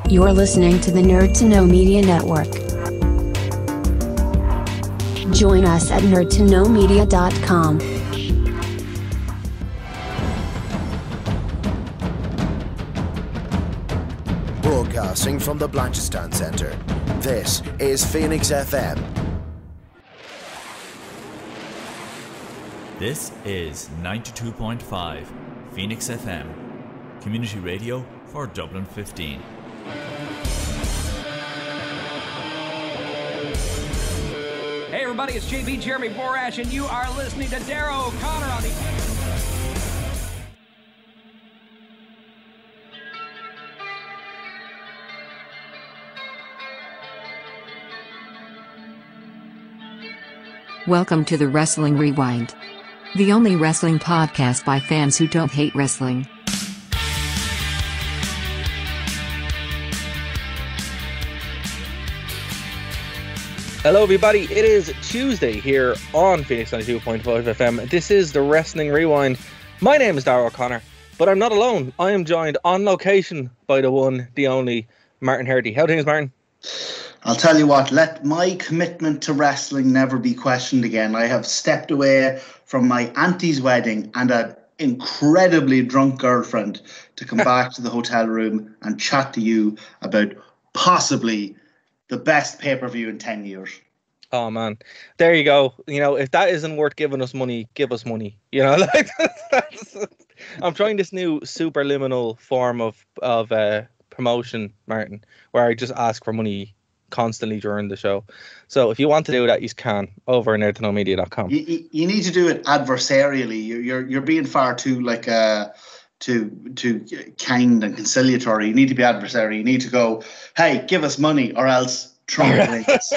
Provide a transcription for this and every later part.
You're listening to the Nerd to Know Media Network. Join us at nerdtoknowmedia.com. Broadcasting from the Blanchardstown Centre, this is Phoenix FM. This is 92.5 Phoenix FM, community radio for Dublin 15. Hey everybody, it's JB Jeremy Borash, and you are listening to Darrow O'Connor on the... Welcome to the Wrestling Rewind, the only wrestling podcast by fans who don't hate wrestling. Hello everybody, it is Tuesday here on Phoenix 92.5 FM. This is the Wrestling Rewind. My name is Darrow O'Connor, but I'm not alone. I am joined on location by the one, the only, Martin Hardy. How things, Martin? I'll tell you what, let my commitment to wrestling never be questioned again. I have stepped away from my auntie's wedding and an incredibly drunk girlfriend to come back to the hotel room and chat to you about possibly the best pay-per-view in 10 years. Oh, man. There you go. You know, if that isn't worth giving us money, give us money. You know, like I'm trying this new superliminal form of promotion, Martin, where I just ask for money constantly during the show. So if you want to do that, you can over at nerdtoknowmedia.com. You need to do it adversarially. You're being far too too kind and conciliatory. You need to be adversary. You need to go, hey, give us money or else Trump wins.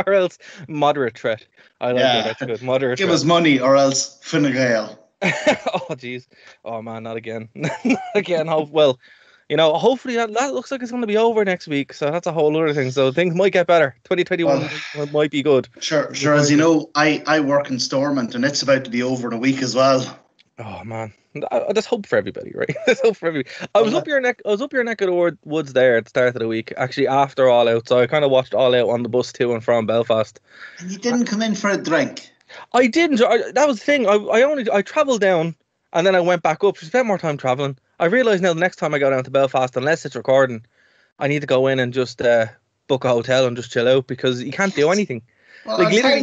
Or else moderate threat. I like that. That's good. Moderate give threat. Us money or else Fine Gael. Oh, jeez. Oh, man, not again. Not again. Well, you know, hopefully that looks like it's going to be over next week. So that's a whole other thing. So things might get better. 2021 might be good. Sure. As you know, I work in Stormont and it's about to be over in a week as well. Oh, man. There's hope for everybody, right? There's hope for everybody. I was up your neck of the woods there at the start of the week, actually after All Out. So I kind of watched All Out on the bus to and from Belfast. And you didn't come in for a drink? I didn't. That was the thing. I travelled down and then I went back up. I spent more time travelling. I realise now the next time I go down to Belfast, unless it's recording, I need to go in and just book a hotel and just chill out because you can't do anything. Well, like, I tell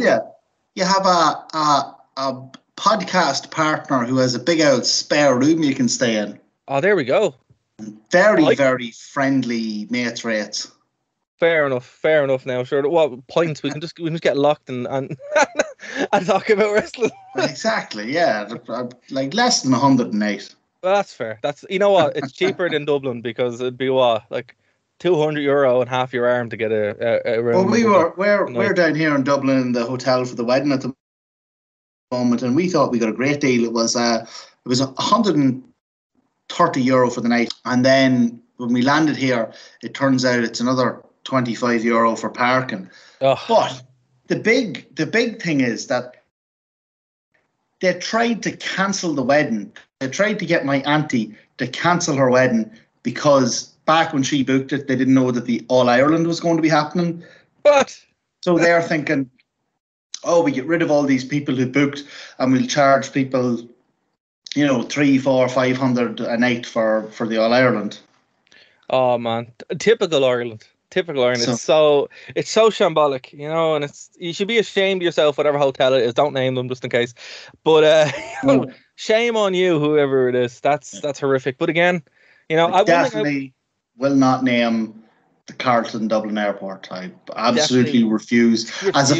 you have a podcast partner who has a big old spare room you can stay in. Oh, there we go. Very friendly mates rates. Fair enough now. Sure. What points we can just get locked and and talk about wrestling. Exactly, yeah. Like less than 108. Well, that's fair. That's, you know what, it's cheaper than Dublin because it'd be like €200 and half your arm to get a room. Well, we're down here in Dublin in the hotel for the wedding at the moment, and we thought we got a great deal. It was €130 for the night, and then when we landed here, it turns out it's another €25 for parking. Oh. But the big thing is that they tried to cancel the wedding. They tried to get my auntie to cancel her wedding because back when she booked it, they didn't know that the All Ireland was going to be happening. What? So they're thinking, oh, we get rid of all these people who booked and we'll charge people, you know, 300, 400, 500 a night for the All Ireland. Oh, man. Typical Ireland. It's so shambolic, you know, and you should be ashamed of yourself, whatever hotel it is. Don't name them just in case. But shame on you, whoever it is. That's horrific. But again, you know, I definitely will not name the Carlton Dublin Airport. I absolutely refuse. As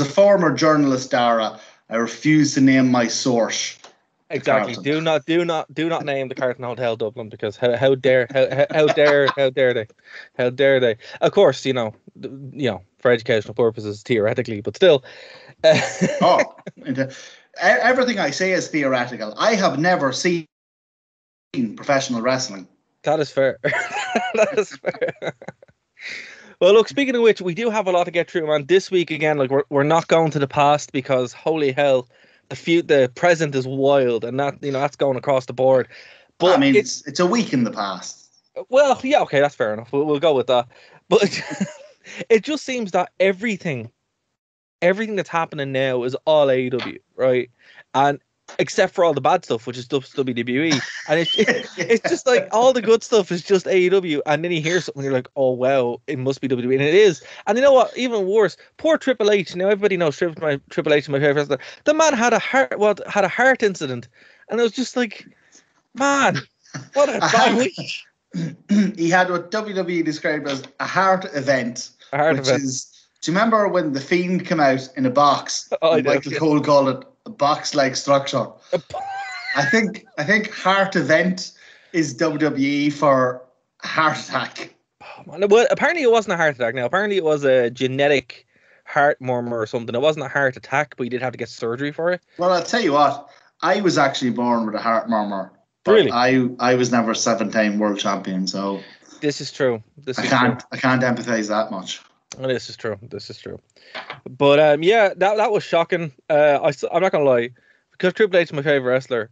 a former journalist, Dara, I refuse to name my source. Exactly. Do not name the Carlton Hotel Dublin because how dare they? Of course, you know, for educational purposes theoretically, but still. Everything I say is theoretical. I have never seen professional wrestling. That is fair. That is fair. Well, look, speaking of which, we do have a lot to get through, man. This week again, like we're not going to the past because holy hell, the present is wild, and that's going across the board. But I mean, it's a week in the past. Well, yeah, okay, that's fair enough. We'll go with that. But it just seems that everything that's happening now is all AEW, right? And except for all the bad stuff, which is stuff WWE, and it's just like all the good stuff is just AEW, and then you hear something, you're like, oh wow, it must be WWE, and it is. And you know what? Even worse, poor Triple H. Now everybody knows Triple H is my favorite wrestler. The man had a heart incident, and it was just like, man, what a bad week. He had what WWE described as a heart event, which is. Do you remember when The Fiend came out in a box? Oh, Michael Cole called it a box-like structure. I think heart event is WWE for heart attack. Well, apparently it wasn't a heart attack. Now, apparently it was a genetic heart murmur or something. It wasn't a heart attack, but he did have to get surgery for it. Well, I'll tell you what. I was actually born with a heart murmur. But really? I was never 7-time world champion, so this is true. I can't empathize that much. Well, this is true. But yeah, that was shocking. I'm not gonna lie, because Triple H is my favorite wrestler.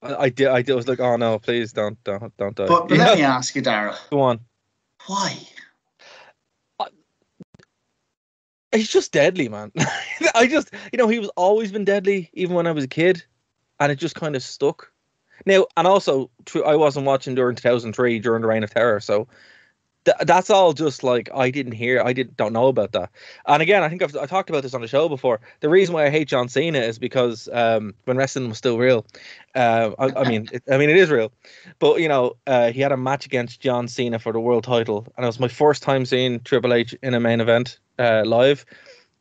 I was like, oh no, please don't die. But let me ask you, Dara. Go on. Why? He's just deadly, man. He was always been deadly, even when I was a kid, and it just kind of stuck. Now, and also, I wasn't watching during 2003 during the Reign of Terror, so. That's all just like I don't know about that. And again, I think I talked about this on the show before. The reason why I hate John Cena is because when wrestling was still real, I mean it is real, but he had a match against John Cena for the world title, and it was my first time seeing Triple H in a main event live,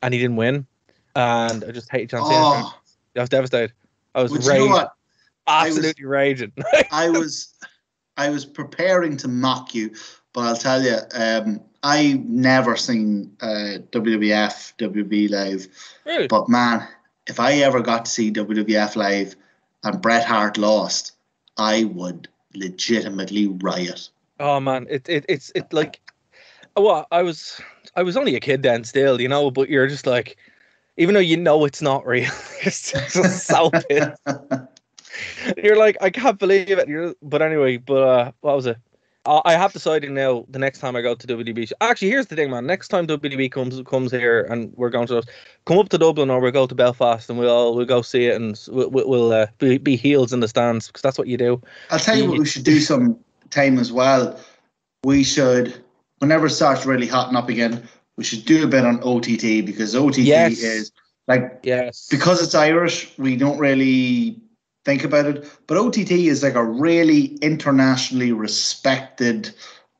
and he didn't win, and I just hate John Cena. I was devastated. I was raging, absolutely raging. I was preparing to mock you. But I'll tell you, I never seen WWF live. Really? But man, if I ever got to see WWF live and Bret Hart lost, I would legitimately riot. Oh man, it's like, well, I was only a kid then still, but you're just like, even though it's not real, it's just so pissed. You're like, I can't believe it. But anyway, what was it? I have decided now, the next time I go to WDB. Actually, here's the thing, man. Next time WDB comes here and we're going to those, come up to Dublin or we'll go to Belfast and we'll go see it, and we'll be heels in the stands, because that's what you do. I'll tell you what we should do some time as well. We should, whenever it starts really hotting up again, we should do a bit on OTT, because OTT is like, because it's Irish, we don't really think about it, but OTT is like a really internationally respected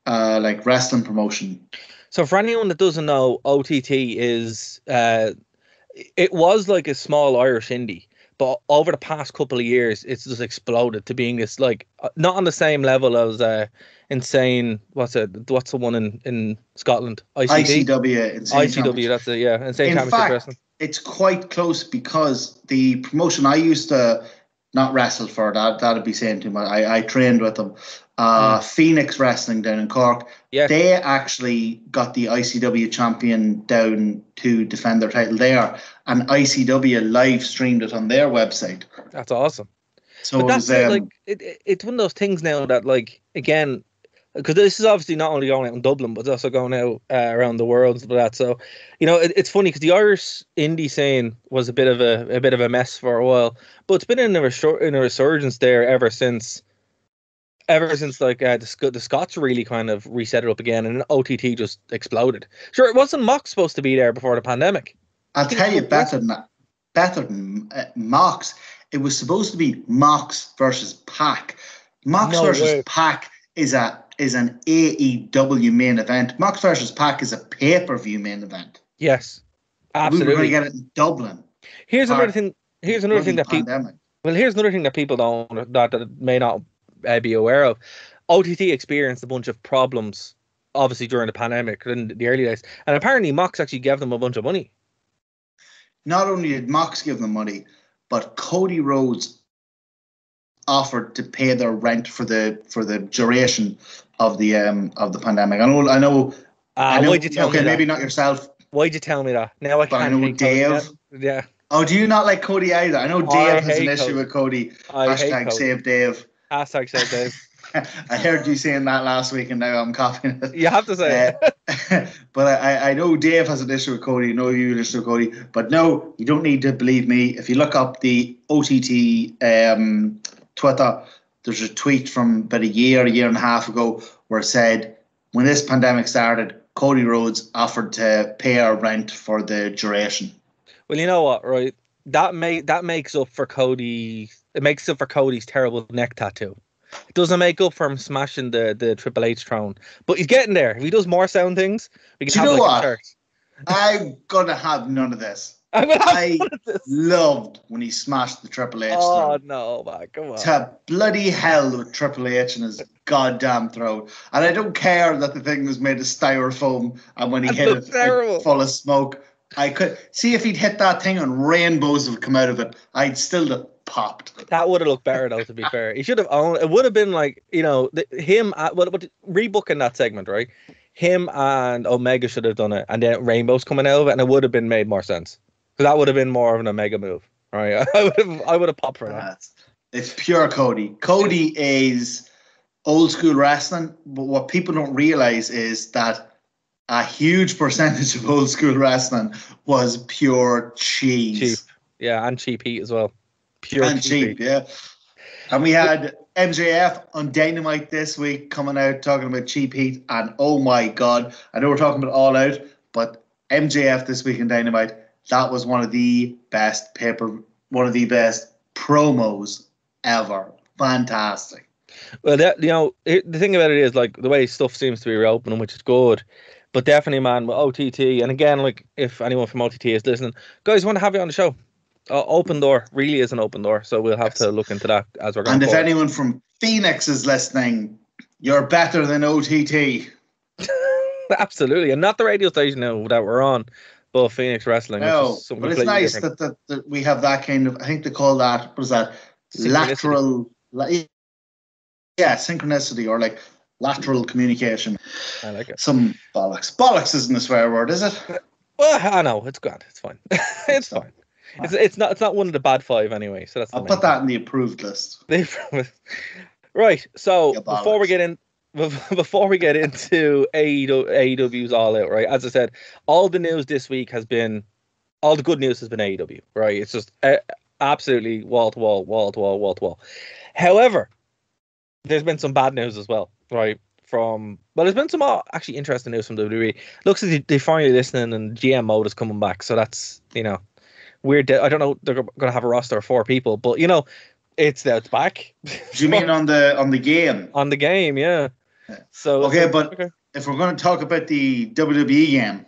like wrestling promotion. So for anyone that doesn't know, OTT is it was like a small Irish indie, but over the past couple of years it's just exploded to being this, like, not on the same level as Insane, what's the one in Scotland, ICW, that's it, yeah, Insane Championship Wrestling. It's quite close, because the promotion I used to not wrestle for, that'd be saying too much. I trained with them. Phoenix Wrestling down in Cork. Yes. They actually got the ICW champion down to defend their title there, and ICW live streamed it on their website. That's awesome. So but that's it's one of those things now that, like, again, because this is obviously not only going out in Dublin, but it's also going out around the world and stuff like that. So, it's funny, because the Irish indie scene was a bit of a mess for a while, but it's been in a resurgence there ever since like the Scots really kind of reset it up again, and OTT just exploded. Sure, it wasn't Mox supposed to be there before the pandemic. I'll tell you, better than Mox, it was supposed to be Mox versus Pac. Mox versus Pac is an AEW main event. Mox versus Pac is a pay-per-view main event. Yes, absolutely. We were going to get it in Dublin. Here's another thing that people don't, that may not be aware of. OTT experienced a bunch of problems, obviously, during the pandemic in the early days, and apparently Mox actually gave them a bunch of money. Not only did Mox give them money, but Cody Rhodes offered to pay their rent for the duration of the pandemic. I know. Why'd you tell me that? Maybe not yourself. Why'd you tell me that? Now I can't. I know Dave. Yeah. Oh, do you not like Cody either? I know Dave has an issue with Cody. Hashtag save Dave. Hashtag save Dave. I heard you saying that last week, and now I'm copying it. You have to say but I know Dave has an issue with Cody. I know you have an issue with Cody. But no, you don't need to believe me. If you look up the OTT Twitter, there's a tweet from about a year and a half ago where it said, when this pandemic started, Cody Rhodes offered to pay our rent for the duration. Well, you know what, right? That makes up for Cody. It makes up for Cody's terrible neck tattoo. It doesn't make up for him smashing the Triple H throne, but he's getting there. If he does more sound things, we can Do have you know like what? a church. I'm gonna have none of this. I loved when he smashed the Triple H Oh throne. no, man, come on. To bloody hell with Triple H in his goddamn throat. And I don't care that the thing was made of styrofoam, and when he hit it, it full of smoke. I could see if he'd hit that thing and rainbows would come out of it, I'd still have popped. That would have looked better, though. To be fair, he should have owned. It would have been like, you know, him. But rebooking that segment, right? Him and Omega should have done it, and then rainbows coming out of it, and it would have been made more sense. Because that would have been more of an Omega move, right? I would have popped for that. It's pure Cody. Cody is old school wrestling, but what people don't realize is that a huge percentage of old school wrestling was pure cheese. Cheap. Yeah, and cheap heat as well. Pure and cheap, yeah. And we had MJF on Dynamite this week coming out talking about cheap heat, and oh my god, I know we're talking about All Out, but MJF this week in Dynamite, that was one of the best promos ever. Fantastic. Well, the thing about it is, like, the way stuff seems to be reopening, which is good. But definitely, man, with OTT, and again, like, if anyone from OTT is listening, guys, want to have you on the show. Open door really is an open door, so we'll have to look into that as we're going. And if anyone from Phoenix is listening, you're better than OTT. Absolutely, and not the radio station now that we're on, but Phoenix Wrestling. No, but it's nice that we have that kind of. I think they call that, what is that? Lateral. Yeah, synchronicity, or like lateral communication. I like it. Some bollocks. Bollocks isn't a swear word, is it? Well, I know it's good. It's fine. It's fine. It's not one of the bad five anyway. So that's. I'll put that in the approved list. Right. So before we get into AEW's All Out, right? As I said, all the news this week has been, all the good news has been AEW, right? It's just absolutely wall to wall. However, there's been some bad news as well, right? There's been some actually interesting news from WWE. Looks like they're finally listening, and GM mode is coming back. So that's, weird. I don't know. They're going to have a roster of 4 people, but it's back. Do you mean on the game? On the game, yeah. So if we're going to talk about the WWE game,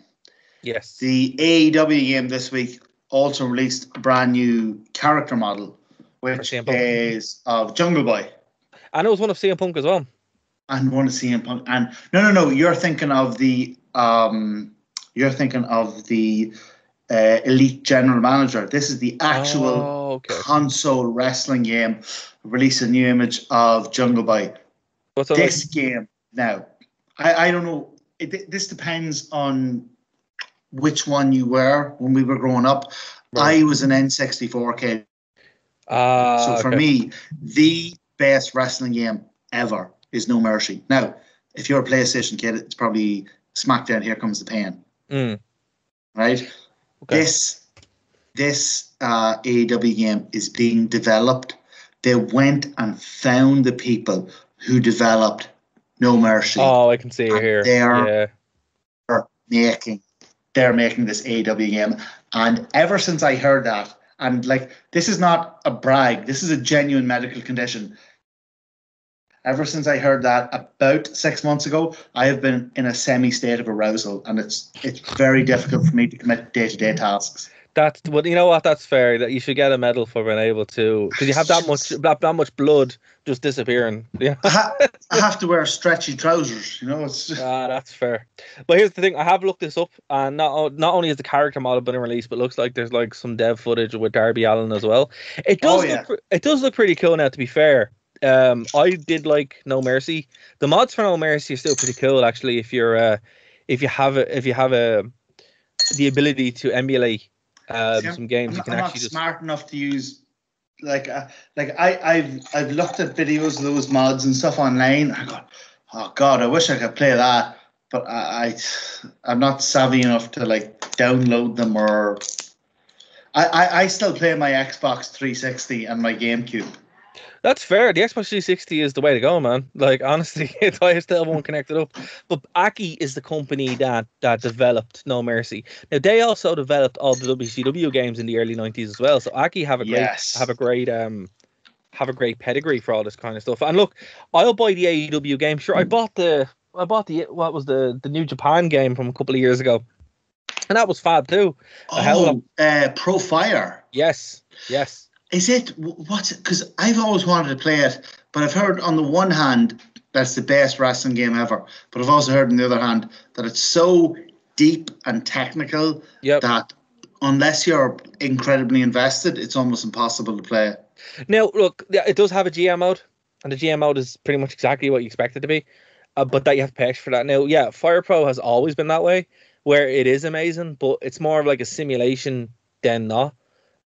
yes, the AEW game this week also released a brand new character model, which is of Jungle Boy. And it was one of CM Punk as well. And one of CM Punk. And no, you're thinking of the Elite General Manager. This is the actual console wrestling game. Release a new image of Jungle Boy. What's this game now? I don't know. This depends on which one you were when we were growing up. Right. I was an N64 kid. So for me, the best wrestling game ever is No Mercy. Now, if you're a PlayStation kid, it's probably SmackDown, Here Comes the Pain. Right? Okay. This AEW game is being developed. They went and found the people who developed No Mercy. Oh, I can see it here. They're making this AEW game. And ever since I heard that, and like, this is not a brag, this is a genuine medical condition. Ever since I heard that about 6 months ago, I have been in a semi-state of arousal, and it's very difficult for me to commit day-to-day tasks. Well, you know what? That's fair. That you should get a medal for being able to, because you have that much blood just disappearing. Yeah, I have to wear stretchy trousers. It's that's fair. But here's the thing: I have looked this up, and not only is the character model been released, but it looks like there's like some dev footage with Darby Allin as well. It does look pretty cool now. To be fair. I did like No Mercy. The mods for No Mercy are still pretty cool, actually. If you have the ability to emulate some games, you can I'm actually not smart enough to use I've looked at videos of those mods and stuff online. I go, oh God, I wish I could play that, but I'm not savvy enough to like download them, or I still play my Xbox 360 and my GameCube. That's fair. The Xbox 360 is the way to go, man. Like, honestly, I still have one connected up. But Aki is the company that developed No Mercy. Now, they also developed all the WCW games in the early 90s as well. So Aki have a great pedigree for all this kind of stuff. And look, I'll buy the AEW game. Sure, I bought the what was the New Japan game from a couple of years ago, and that was fab too. Pro Fire. Yes. Is it what's it? Because I've always wanted to play it, but I've heard on the one hand that's the best wrestling game ever, but I've also heard on the other hand that it's so deep and technical that unless you're incredibly invested, it's almost impossible to play. Now, look, it does have a GM mode, and the GM mode is pretty much exactly what you expect it to be, but that you have to pay extra for that. Now, yeah, Fire Pro has always been that way, where it is amazing, but it's more of like a simulation than not.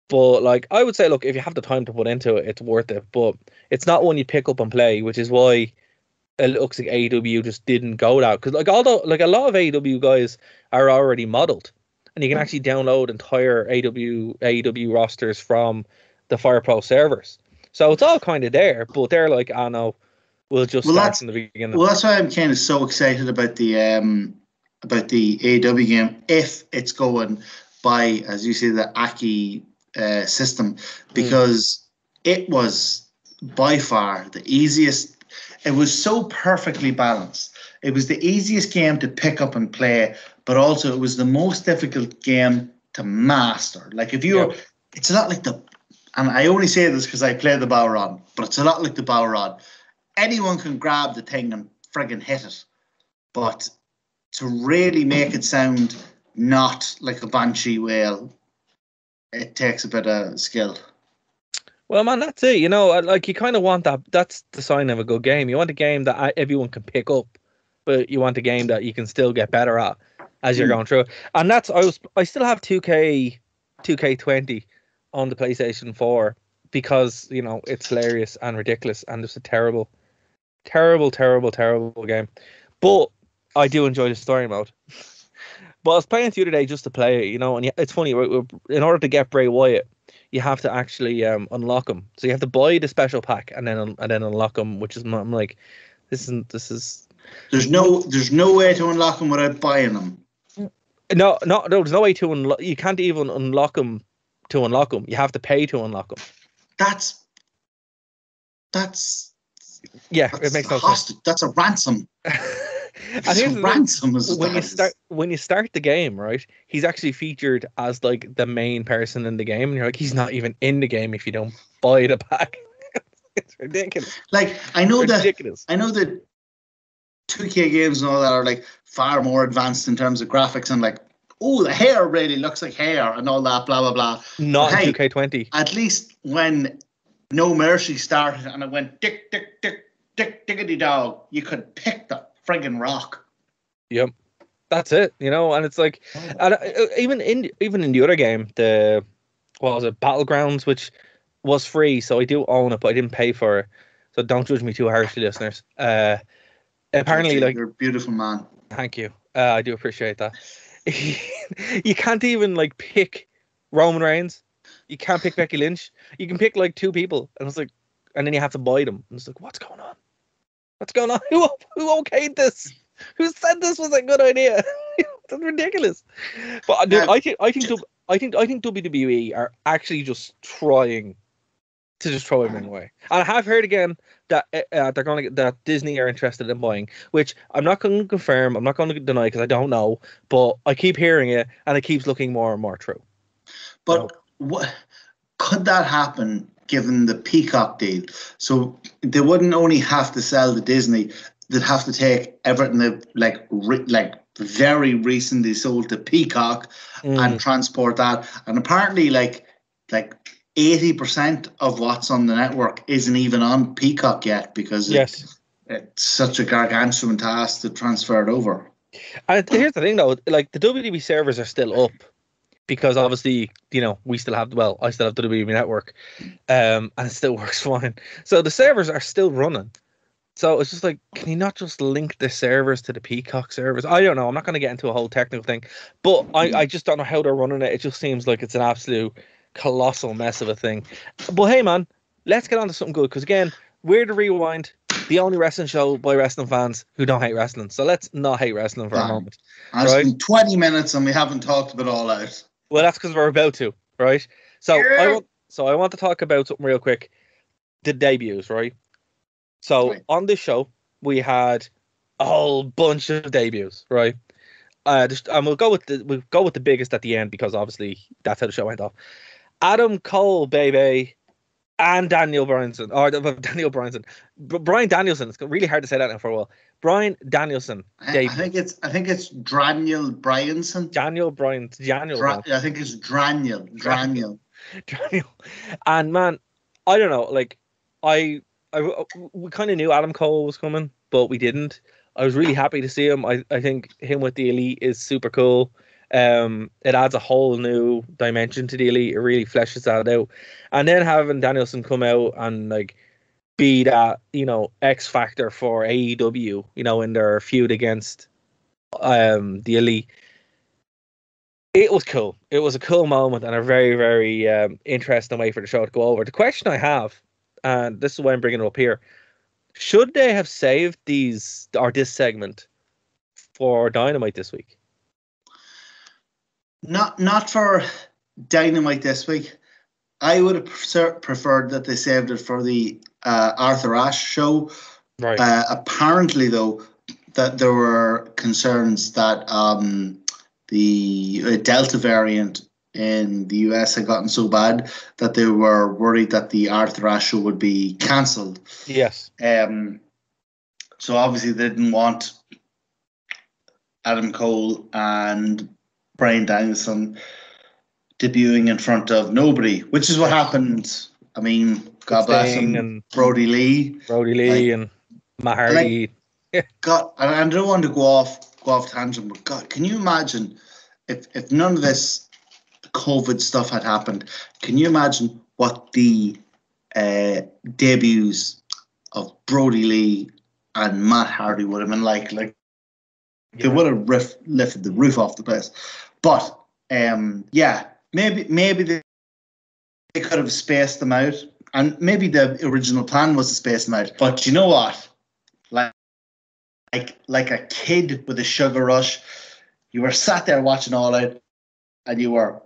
But like, I would say, look, if you have the time to put into it, it's worth it. But it's not one you pick up and play, which is why it looks like AEW just didn't go that. Because like, although like a lot of AEW guys are already modeled, and you can actually download entire AEW rosters from the Fire Pro servers, so it's all kind of there. But they're like, oh no, we'll just start from the beginning. Well, that's why I'm kind of so excited about the AEW game if it's going by, as you say, the Aki system, because it was by far the easiest. It was so perfectly balanced. It was the easiest game to pick up and play, but also it was the most difficult game to master. Like if you're, it's a lot like and I only say this because I play the bow rod, but it's a lot like the bow rod. Anyone can grab the thing and friggin' hit it, but to really make it sound not like a banshee whale, it takes a bit of skill. Well, man, that's it. You know, like you kind of want that. That's the sign of a good game. You want a game that everyone can pick up, but you want a game that you can still get better at as you're going through it. And that's I still have 2K20 on the PlayStation 4 because you know it's hilarious and ridiculous and it's a terrible game. But I do enjoy the story mode. But I was playing it the other day just to play it, you know, and it's funny. In order to get Bray Wyatt, you have to actually unlock him. So you have to buy the special pack and then unlock him, which is I'm like, this is. There's no way to unlock him without buying them. No. There's no way to unlock. You can't even unlock him to unlock him. You have to pay to unlock him. That's it makes no sense. That's a ransom. And here's when you start the game, right? He's actually featured as like the main person in the game, and you're like, he's not even in the game if you don't buy the pack. It's ridiculous. Like I know that 2K games and all that are like far more advanced in terms of graphics and like, oh, the hair really looks like hair and all that, blah blah blah. Not in 2K20. At least when No Mercy started and it went tick tick tick tick tickety dog, you could pick the friggin' rock. Yep, that's it. You know, and it's like, and even in the other game, the Battlegrounds, which was free, so I do own it, but I didn't pay for it. So don't judge me too harshly, listeners. Apparently, like, you're a beautiful man. Thank you. I do appreciate that. You can't even like pick Roman Reigns. You can't pick Becky Lynch. You can pick like two people, and it's like, and then you have to buy them. And it's like, what's going on? What's going on? Who okayed this? Who said this was a good idea? That's ridiculous. But I think WWE are actually just trying to just throw everything away. And I have heard again that they're going to that Disney are interested in buying, which I'm not going to confirm. I'm not going to deny because I don't know. But I keep hearing it, and it keeps looking more and more true. But what could that happen? Given the Peacock deal, so they wouldn't only have to sell to Disney; they'd have to take everything that like very recently sold to Peacock and transport that. And apparently, like 80% of what's on the network isn't even on Peacock yet because it's such a gargantuan task to transfer it over. And here's the thing, though: like the WWE servers are still up. because obviously, we still have, I still have the WWE Network, and it still works fine. So the servers are still running. So it's just like, can you not just link the servers to the Peacock servers? I don't know. I'm not going to get into a whole technical thing, but I just don't know how they're running it. It just seems like it's an absolute colossal mess of a thing. But hey, man, let's get on to something good. Because again, we're the Rewind, the only wrestling show by wrestling fans who don't hate wrestling. So let's not hate wrestling for a moment. It's been 20 minutes and we haven't talked about All Out. Well, that's because we're about to, right? So I want to talk about something real quick. The debuts, right? So on this show, we had a whole bunch of debuts, right? And we'll go with the biggest at the end because obviously that's how the show went off. Adam Cole, baby, and Brian Danielson. It's really hard to say that now for a while. Brian Danielson. I think it's Daniel Bryanson. Daniel. I think it's Daniel. And man, I don't know. Like we kind of knew Adam Cole was coming, but we didn't. I was really happy to see him. I think him with the Elite is super cool. It adds a whole new dimension to the Elite. It really fleshes that out. And then having Danielson come out and like be that, X factor for AEW, in their feud against the Elite. It was cool. It was a cool moment and a very, very interesting way for the show to go over. The question I have, and this is why I'm bringing it up here, should they have saved this segment for Dynamite this week? Not for Dynamite this week. I would have preferred that they saved it for the Arthur Ashe show. Right. Apparently, though, that there were concerns that the Delta variant in the US had gotten so bad that they were worried that the Arthur Ashe show would be cancelled. Yes. So obviously they didn't want Adam Cole and Bryan Danielson debuting in front of nobody, which is what happened. I mean, God bless him, and Brody Lee and Matt Hardy. God, and I don't want to go off tangent, but God, can you imagine if none of this COVID stuff had happened? Can you imagine what the debuts of Brody Lee and Matt Hardy would have been like? Like, they would have lifted the roof off the place. But maybe they could have spaced them out, and maybe the original plan was to space them out. But you know what? Like a kid with a sugar rush, you were sat there watching All Out, and you were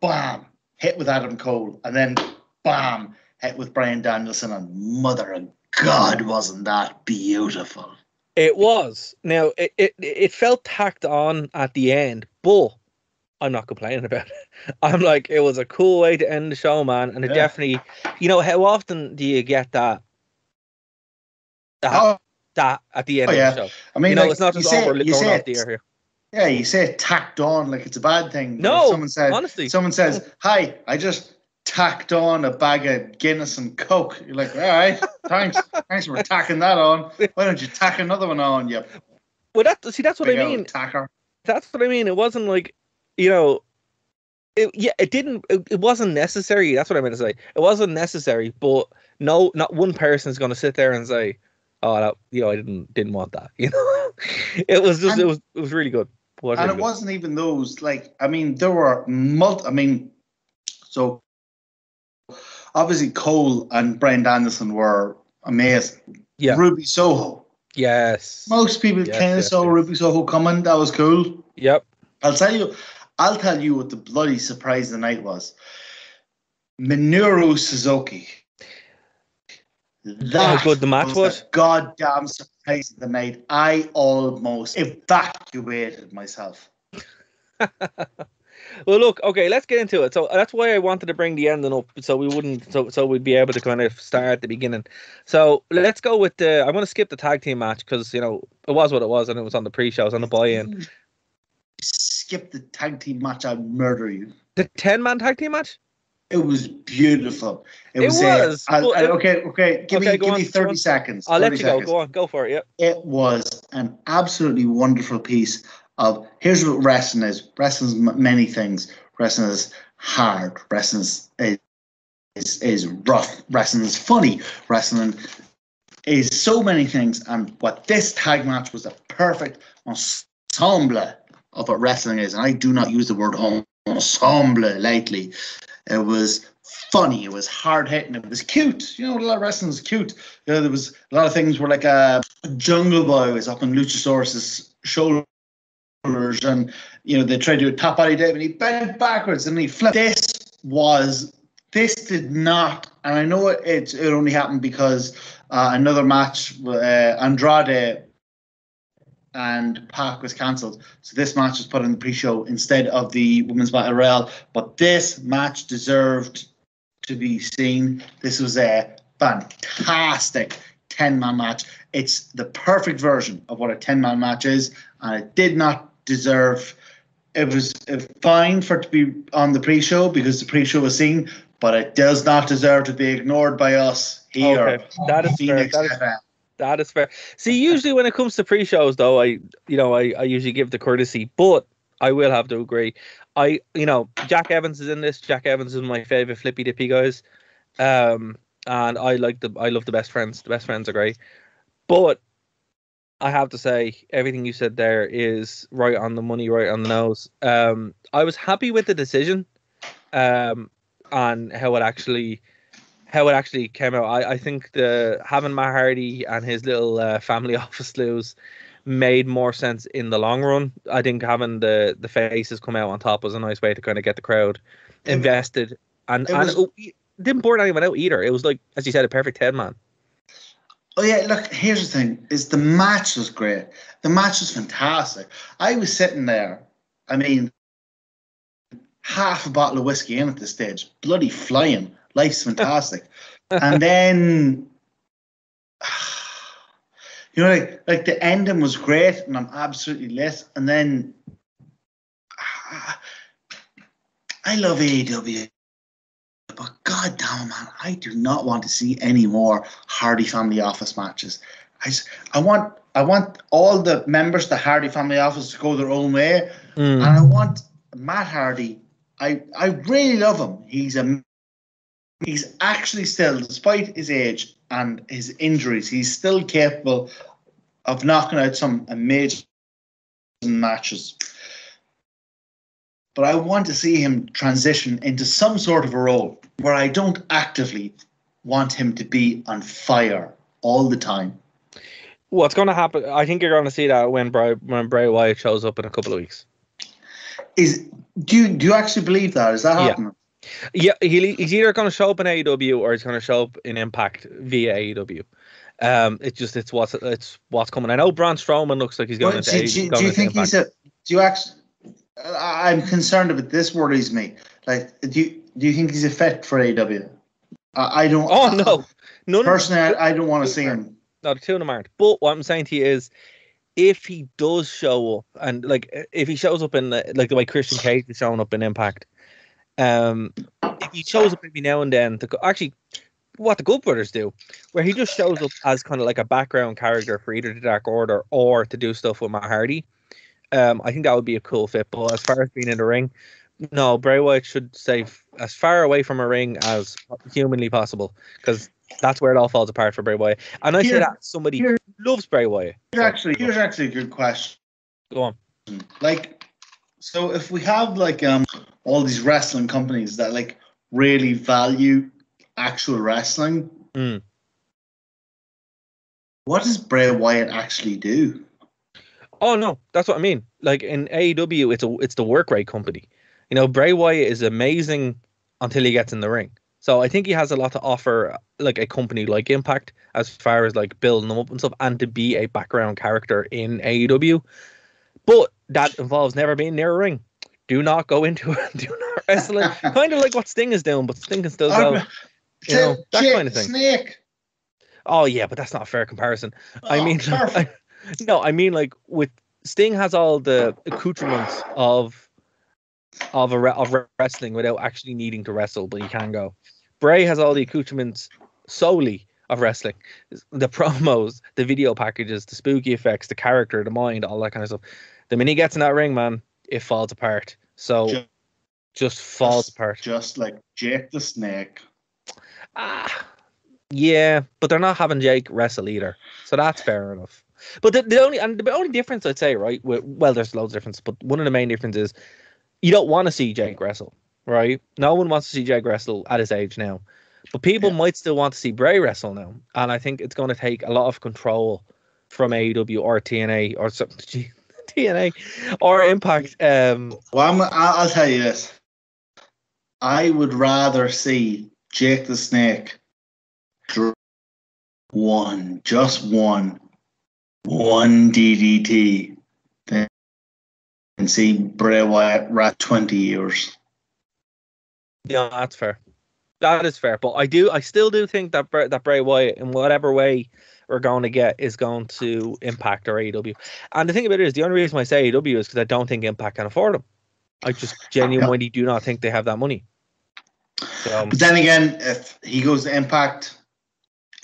bam hit with Adam Cole, and then bam hit with Bryan Danielson, and mother of God, wasn't that beautiful? It was. Now it felt tacked on at the end, but I'm not complaining about it. I'm like, it was a cool way to end the show, man, and it definitely, how often do you get that at the end of the show? I mean, it's not just we're going off the air here. Yeah, you say it tacked on like it's a bad thing. No, honestly, someone says, "Hi, I just tacked on a bag of Guinness and Coke." You're like, "All right, thanks for tacking that on. Why don't you tack another one on?" You. Well, that's what I mean. Tacker. That's what I mean. It wasn't like, it wasn't necessary. That's what I meant to say. It wasn't necessary, but no, not one person is going to sit there and say, "Oh, that, I didn't want that." It was just, it was really good. It wasn't even those, like, I mean, there were so obviously Cole and Bryan Danielson were amazing. Yeah. Ruby Soho. Yes. Most people kind of saw Ruby Soho coming. That was cool. Yep. I'll tell you what the bloody surprise of the night was. Minoru Suzuki. How good the match was. A goddamn surprise of the night. I almost evacuated myself. Well, look, okay, let's get into it. So that's why I wanted to bring the ending up, so we'd be able to kind of start at the beginning. So let's go with I'm going to skip the tag team match because, it was what it was, and it was on the pre-show, it was on the buy-in. Skip the tag team match, I'd murder you. The 10-man tag team match? It was beautiful. It was. Okay. Give me 30 seconds. I'll let you go. Go on. Go for it. Yep. It was an absolutely wonderful piece of. Here's what wrestling is. Wrestling's many things. wrestling is hard, wrestling is rough, wrestling is funny, wrestling is so many things. And what this tag match was a perfect ensemble of what wrestling is. And I do not use the word ensemble lightly. It was funny, it was hard hitting, it was cute. A lot of wrestling is cute. There was a lot of things where like a Jungle Boy was up on Luchasaurus's shoulders, and they tried to do a top body dive and he bent backwards and he flipped. This did not, and I know it only happened because another match, Andrade and Pac, was cancelled. So this match was put on the pre-show instead of the Women's Battle Royale. But this match deserved to be seen. This was a fantastic 10-man match. It's the perfect version of what a 10-man match is, and it did not deserve. It was fine for it to be on the pre-show because the pre-show was seen, but it does not deserve to be ignored by us here. Okay, that is Phoenix fair. FM. That is fair. See, usually when it comes to pre-shows, though, I usually give the courtesy, but I will have to agree. Jack Evans is in this. Jack Evans is my favorite flippy dippy guys, and I love the Best Friends. The Best Friends are great, but I have to say everything you said there is right on the money, right on the nose. I was happy with the decision, and how it actually came out. I think having Matt Hardy and his little family office lose made more sense in the long run. I think having the faces come out on top was a nice way to kind of get the crowd invested, and it didn't burn anyone out either. It was like, as you said, a perfect 10-man. Oh yeah, look, here's the thing, is the match was great. The match was fantastic. I was sitting there, half a bottle of whiskey in at this stage, bloody flying. Life's fantastic. And then, like the ending was great, and I'm absolutely lit. And then, I love AEW, but god damn, man, I do not want to see any more Hardy Family Office matches. I want all the members of the Hardy Family Office to go their own way, and I want Matt Hardy. I really love him. He's actually still, despite his age and his injuries, he's still capable of knocking out some amazing matches. But I want to see him transition into some sort of a role where I don't actively want him to be on fire all the time. What's going to happen? I think you're going to see that when Bray Wyatt shows up in a couple of weeks. Do you actually believe that? Is that happening? Yeah, he's either going to show up in AEW or he's going to show up in Impact via AEW. It's what's coming. I know Braun Strowman looks like he's going into AEW. Do you think Impact. I'm concerned about this. Worries me. Like, do you think he's a fit for AEW? I don't. Oh no. Personally, I don't want to see him. No, the two of them aren't. But what I'm saying to you is, if he does show up, and like if he shows up in like the way Christian Cage is showing up in Impact, if he shows up every now and then actually what the Good Brothers do, where he just shows up as kind of like a background character for either the Dark Order or to do stuff with Matt Hardy, I think that would be a cool fit. But as far as being in the ring, no, Bray Wyatt should stay as far away from a ring as humanly possible, because that's where it all falls apart for Bray Wyatt. And I say that somebody who loves Bray Wyatt. Here's actually a good question. Go on. Like, so if we have like all these wrestling companies that like really value actual wrestling, what does Bray Wyatt actually do? Oh no, that's what I mean. Like in AEW, it's the work rate company. You know, Bray Wyatt is amazing until he gets in the ring. So I think he has a lot to offer, like a company like Impact, as far as like building them up and stuff, and to be a background character in AEW. But that involves never being near a ring. Do not go into it. Do not wrestle it. Kind of like what Sting is doing, but Sting can still go. You know, that kind of thing. Snake. Oh yeah, but that's not a fair comparison. I mean like with Sting has all the accoutrements of wrestling without actually needing to wrestle, but he can go. Bray has all the accoutrements solely of wrestling. The promos, the video packages, the spooky effects, the character, the mind, all that kind of stuff. The minute he gets in that ring, man, it falls apart. So just falls apart. Just like Jake the Snake. Yeah, but they're not having Jake wrestle either, so that's fair enough. But the only difference I'd say, right? Well, there's loads of difference, but one of the main differences is you don't want to see Jake wrestle, right? No one wants to see Jake wrestle at his age now, but people might still want to see Bray wrestle now, and I think it's going to take a lot of control from AEW or TNA or something, TNA or Impact. Well, I'll tell you this: I would rather see Jake the Snake just one DDT than see Bray Wyatt rat 20 years. Yeah, that's fair. That is fair. But I still do think that Bray Wyatt, in whatever way we're going to get, is going to impact our AEW. And the thing about it is, the only reason I say AEW is because I don't think Impact can afford them. I just genuinely do not think they have that money. So, but then again, if he goes to Impact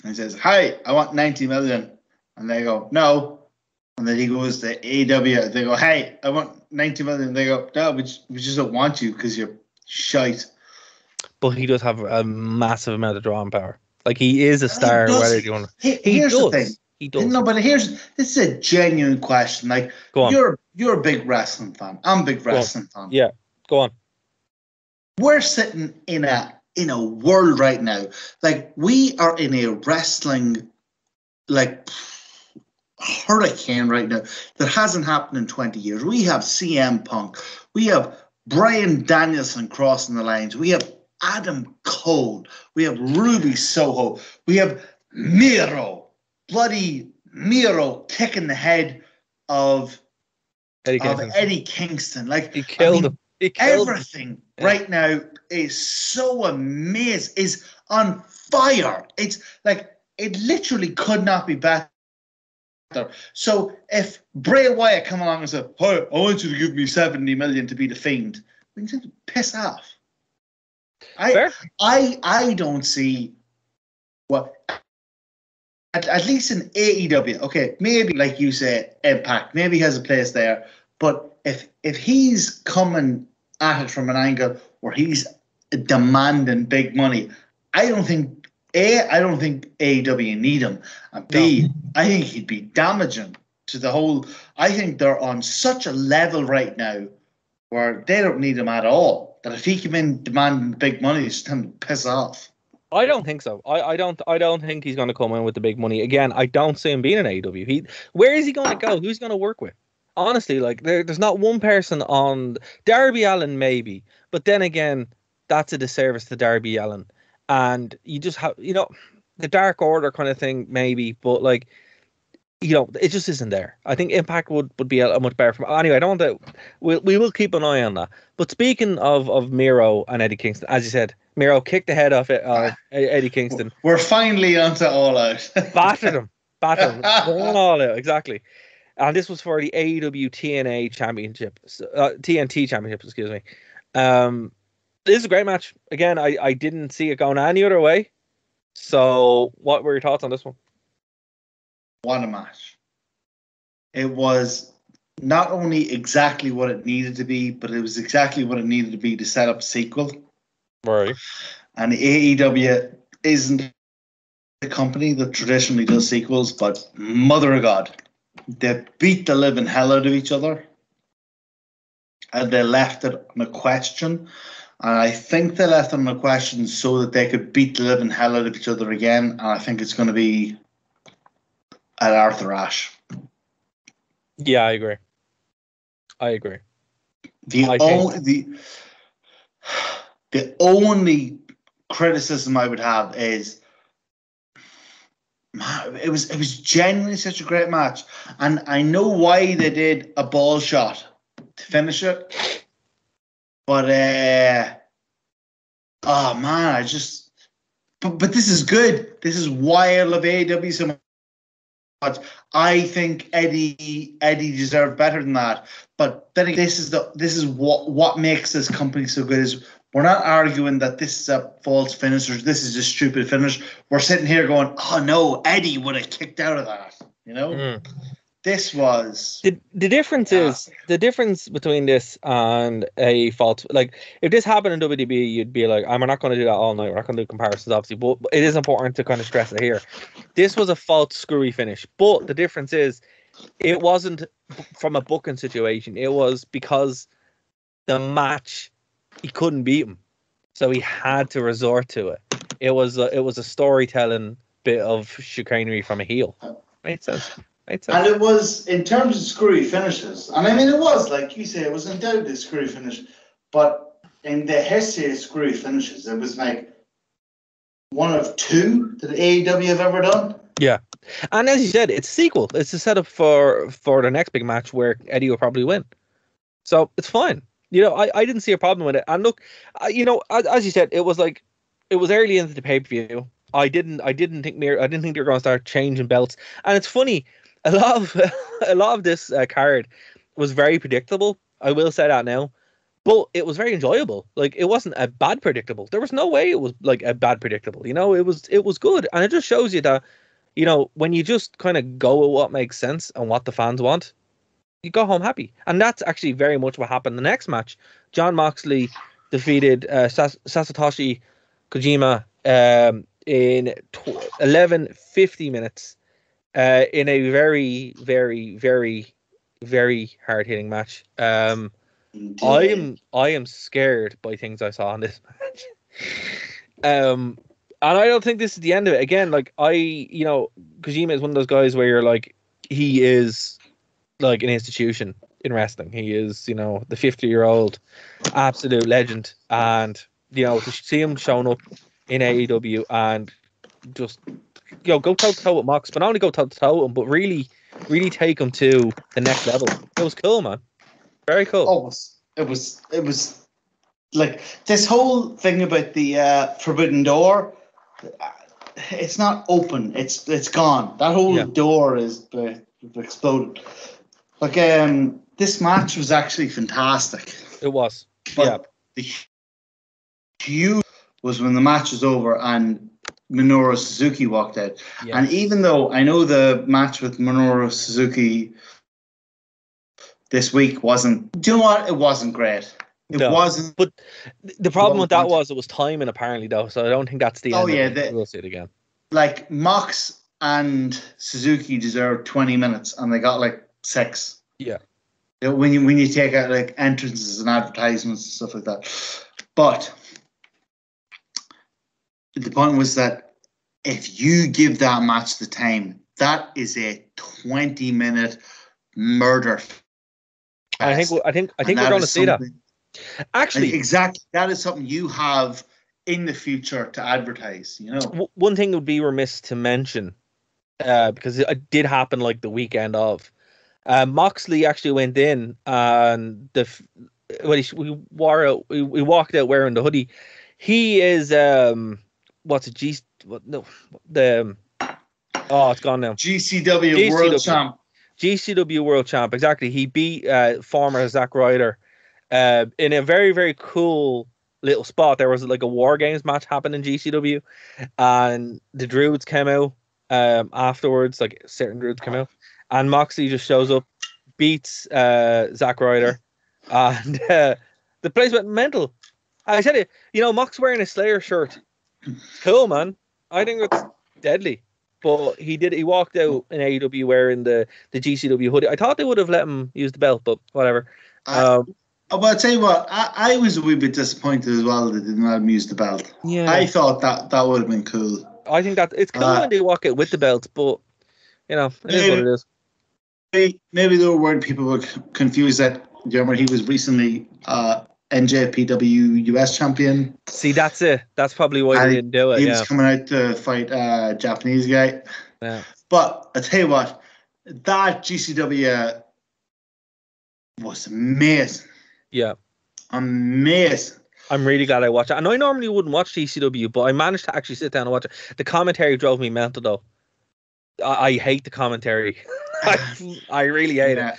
and says, "Hi, I want 90 million," and they go, "No," and then he goes to AEW, they go, "Hey, I want 90 million," and they go, "No, we just don't want you because you're shite." But he does have a massive amount of drawing power. Like, he is a star. Whether you want, here's the thing. He does. No, but this is a genuine question. Like, you're a big wrestling fan. I'm a big wrestling fan. Yeah, go on. We're sitting in a world right now. Like, we are in a wrestling hurricane right now that hasn't happened in 20 years. We have CM Punk. We have Bryan Danielson crossing the lines. We have Adam Cole. We have Ruby Soho. We have bloody Miro kicking the head of Eddie Kingston. Like, he killed him. Everything right now is so amazing, is on fire. It's like, it literally could not be better. So if Bray Wyatt come along and said, "Hey, I want you to give me 70 million to be the Fiend," we can just piss off. I don't see what, at least in AEW. Okay, maybe like you say, Impact maybe has a place there, but if he's coming at it from an angle where he's demanding big money, I don't think AEW need him, and B, I think he'd be damaging to the whole. I think they're on such a level right now where they don't need him at all, that if he came in demanding big money, it's time to piss off. I don't think so. I don't think he's going to come in with the big money. Again, I don't see him being an AEW. Where is he going to go? Who's going to work with? Honestly, like, there's not one person on Darby Allin, maybe, but then again, that's a disservice to Darby Allin. And you just have, the Dark Order kind of thing, maybe, but like, it just isn't there. I think Impact would be a much better. Anyway, I don't want to. We will keep an eye on that. But speaking of Miro and Eddie Kingston, as you said, Miro kicked the head off Eddie Kingston. We're finally onto All Out. Battered him. Going all out, exactly. And this was for the AEW TNA Championship, TNT Championship, excuse me. This is a great match. Again, I didn't see it going any other way. So, what were your thoughts on this one? What a match. It was not only exactly what it needed to be, but it was exactly what it needed to be to set up a sequel. Right. And AEW isn't a company that traditionally does sequels, but mother of God, they beat the living hell out of each other. And they left it on a question. And I think they left it on a question so that they could beat the living hell out of each other again. And I think it's going to be at Arthur Ashe. Yeah, I agree. The only criticism I would have is, man, it was genuinely such a great match, and I know why they did a ball shot to finish it, but oh man, but this is good. This is why I love AEW so much. I think Eddie deserved better than that. But then this is what makes this company so good. Is we're not arguing that this is a false finish or this is a stupid finish. We're sitting here going, "Oh no, Eddie would have kicked out of that," This was the difference is the difference between this and a fault. Like if this happened in WWE, you'd be like, "I'm not going to do that all night. We're not going to do comparisons, obviously." But it is important to kind of stress it here. This was a false screwy finish, but the difference is it wasn't from a booking situation. It was because the match he couldn't beat him, so he had to resort to it. It was a storytelling bit of chicanery from a heel. Made sense. And it was, in terms of screwy finishes, and I mean, it was, like you say, it was undoubtedly a screwy finish, but in the history of screwy finishes, it was like one of two that AEW have ever done. Yeah. And as you said, it's a sequel. It's a setup for the next big match where Eddie will probably win. So it's fine. You know, I didn't see a problem with it. And look, you know, as you said, it was early into the pay-per-view. I didn't think they were going to start changing belts. And it's funny, a lot of this card was very predictable. I will say that now, but it was very enjoyable. Like it wasn't a bad predictable. There was no way it was like a bad predictable. You know, it was good, and it just shows you that, you know, when you just kind of go with what makes sense and what the fans want, you go home happy. And that's actually very much what happened the next match. Jon Moxley defeated Satoshi Kojima in 11:50 minutes. In a very, very, very, very hard hitting match. I am scared by things I saw in this match. And I don't think this is the end of it. Again, like you know, Kojima is one of those guys where you're like, he is like an institution in wrestling. He is, you know, the 50-year-old absolute legend. And, you know, to see him showing up in AEW and just, you know, go toe-to-toe with Mox, but not only go toe-to-toe with him, but really, really take him to the next level. It was cool, man. Very cool. Oh, it was like this whole thing about the forbidden door. It's not open. It's gone. That whole door is exploded. Like this match was actually fantastic. It was. But the huge was when the match was over and Minoru Suzuki walked out. Yeah. And even though I know the match with Minoru Suzuki this week wasn't, do you know what? It wasn't great. It wasn't. But the problem with that was it was timing apparently though, so I don't think that's the end. Oh yeah, we'll see it again. Like Mox and Suzuki deserved 20 minutes, and they got like 6. Yeah. When you take out like entrances and advertisements and stuff like that, but the point was that if you give that match the time, that is a 20-minute murder. I think we're going to see that. Actually, exactly, that is something you have in the future to advertise. You know, one thing would be remiss to mention, because it did happen like the weekend of. Moxley actually went in and we walked out wearing the hoodie. He is it's gone now. GCW World Champ. GCW World Champ, exactly. He beat former Zack Ryder in a very, very cool little spot. There was like a War Games match happening in GCW, and the Druids came out afterwards. Like certain Druids came out, and Moxley just shows up, beats Zack Ryder, and the place went mental. I tell you, you know, Mox wearing a Slayer shirt. It's cool, man. I think it's deadly. But he walked out in AEW wearing the GCW hoodie. I thought they would have let him use the belt, but whatever. Well, I'll tell you what, I was a wee bit disappointed as well that they didn't let him use the belt. Yeah. I thought that would have been cool. I think that it's cool when they walk out with the belt, but, you know, it is what it is. Maybe there weren't people were confused that, do you remember he was recently NJPW US champion? See, that's it. That's probably why they didn't do it. He was coming out to fight a Japanese guy. Yeah. But I tell you what, that GCW was amazing. Yeah. Amazing. I'm really glad I watched it. And I normally wouldn't watch GCW, but I managed to actually sit down and watch it. The commentary drove me mental, though. I hate the commentary. I really hate it.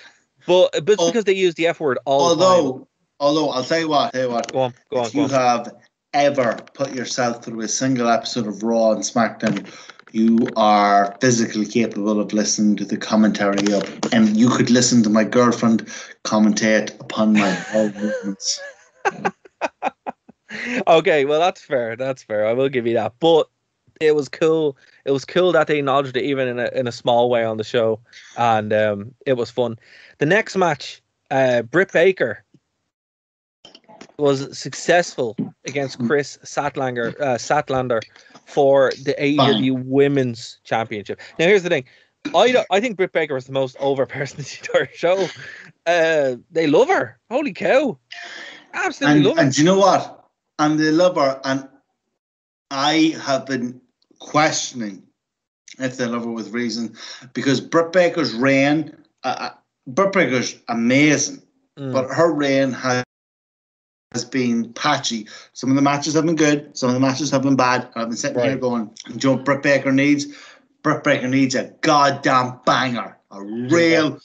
But it's because they use the F word all the time. Although I'll tell you what. Go on. If you have ever put yourself through a single episode of Raw and SmackDown, you are physically capable of listening to the commentary of, and you could listen to my girlfriend commentate upon my bowel movements. Okay, well that's fair. That's fair. I will give you that. But it was cool. It was cool that they acknowledged it even in a small way on the show, and it was fun. The next match, Britt Baker was successful against Chris Satlander for the AEW Women's Championship. Now here's the thing. I think Britt Baker was the most over person in the entire show. They love her. Holy cow. Absolutely love her. And do you know what? And they love her. And I have been questioning if they love her with reason, because Britt Baker's reign, Britt Baker's amazing, but her reign has been patchy. Some of the matches have been good, some of the matches have been bad. I've been sitting here going, do you know what Britt Baker needs? Britt Baker needs a goddamn banger, a real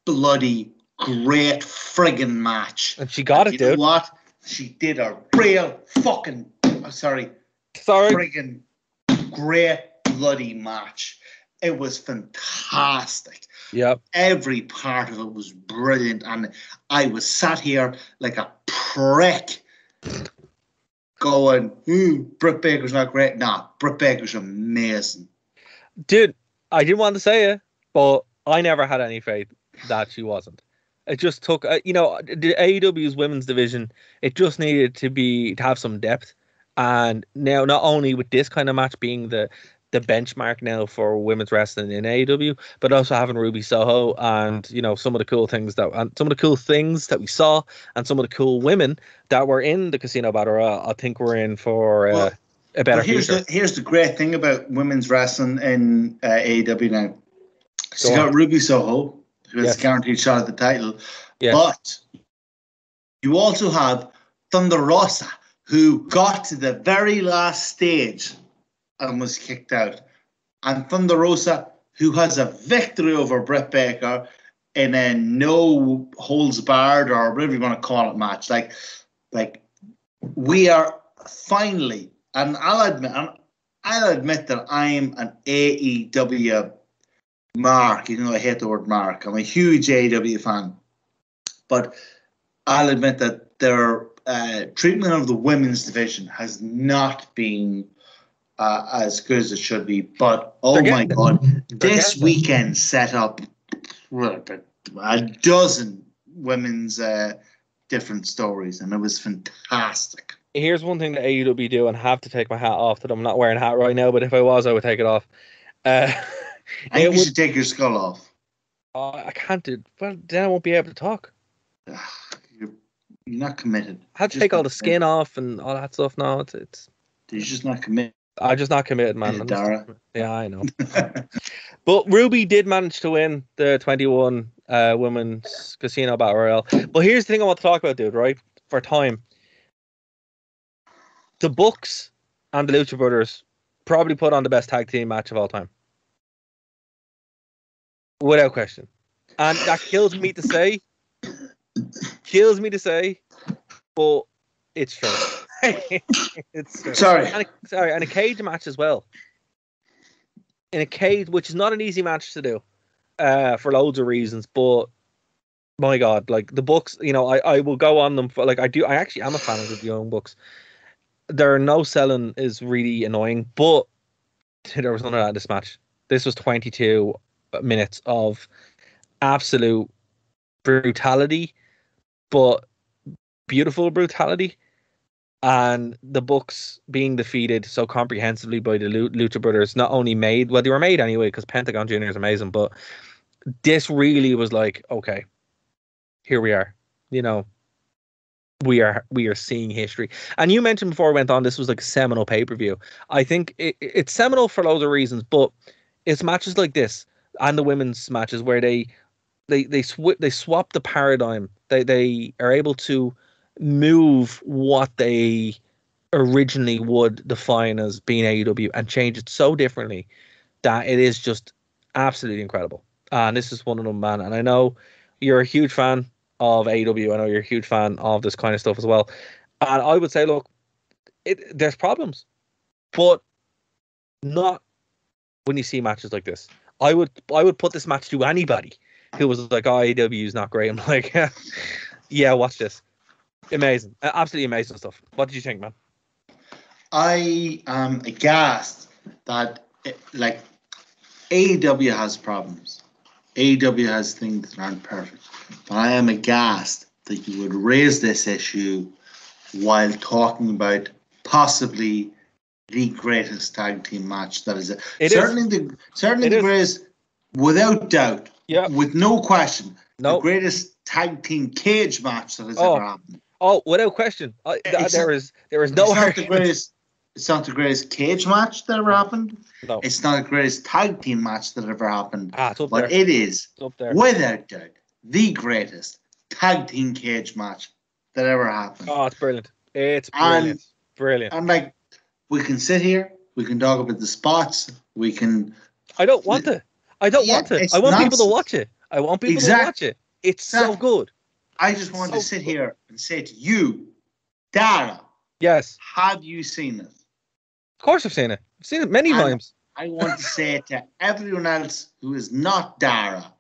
bloody great friggin' match. And she got it, dude. You know what? She did a real fucking friggin' great bloody match. It was fantastic. Yep. Every part of it was brilliant, and I was sat here like a prick going, Britt Baker's not great. Nah, Britt Baker's amazing. Dude, I didn't want to say it, but I never had any faith that she wasn't. It just took, the AEW's women's division, it just needed to have some depth. And now, not only with this kind of match being the benchmark now for women's wrestling in AEW, but also having Ruby Soho and some of the cool things that we saw, and some of the cool women that were in the Casino Battle Royale. I think we're in for a better future. Here's the great thing about women's wrestling in AEW now. So you got Ruby Soho, who has a guaranteed shot at the title, but you also have Thunder Rosa, who got to the very last stage and was kicked out. And Thunder Rosa, who has a victory over Britt Baker in a no holds barred, or whatever you want to call it, match. Like we are finally, and I'll admit that I'm an AEW mark. I hate the word mark. I'm a huge AEW fan, but I'll admit that their treatment of the women's division has not been as good as it should be. But my God, this weekend set up a dozen women's different stories, and it was fantastic. Here's one thing that AEW do, and I have to take my hat off that I'm not wearing a hat right now, but if I was, I would take it off. I think you should take your skull off. I can't do. Well, then I won't be able to talk. You're not committed. I had to take all the skin off and all that stuff. No, it's. You're just not committed. I'm just not committed, man. Dara. Yeah, I know. But Ruby did manage to win the 21 Women's Casino Battle Royale. But here's the thing I want to talk about, dude, right? For time. The Bucks and the Lucha Brothers probably put on the best tag team match of all time. Without question. And that kills me to say, but it's true. It's true. Sorry. And a cage match as well. In a cage, which is not an easy match to do, for loads of reasons, but my God, like the Bucks, I will go on them for, I actually am a fan of the Young Bucks. Their no selling is really annoying, but there was none of that in this match. This was 22 minutes of absolute brutality, but beautiful brutality, and the Bucks being defeated so comprehensively by the Lucha Brothers not only they were made anyway, because Pentagon Jr. is amazing, but this really was like, okay, here we are, we are seeing history. And you mentioned before we went on, this was like a seminal pay-per-view. I think it's seminal for loads of reasons, but it's matches like this and the women's matches where they swap the paradigm. They are able to move what they originally would define as being AEW and change it so differently that it is just absolutely incredible. And this is one of them, man. And I know you're a huge fan of AEW. I know you're a huge fan of this kind of stuff as well. And I would say, look, there's problems, but not when you see matches like this. I would put this match to anybody who was like, "Oh, AEW is not great." I'm like, yeah, watch this. Amazing, absolutely amazing stuff. What did you think, man? I am aghast that like AEW has problems. AEW has things that aren't perfect. But I am aghast that you would raise this issue while talking about possibly the greatest tag team match that is certainly the greatest, without doubt, with no question, the greatest tag team cage match that has ever happened. Oh, without question, there is no argument. It's not the greatest cage match that ever happened. No. It's not the greatest tag team match that ever happened. It's up but there. It is, it's up there. Without doubt, the greatest tag team cage match that ever happened. Oh, it's brilliant. It's brilliant. Brilliant. And like, we can sit here, we can talk about the spots, we can... I don't want to. I want people to watch it. I want people to watch it. It's so good. I just want to sit here and say to you, Dara. Yes. Have you seen it? Of course I've seen it. I've seen it many times. I want to say to everyone else who is not Dara,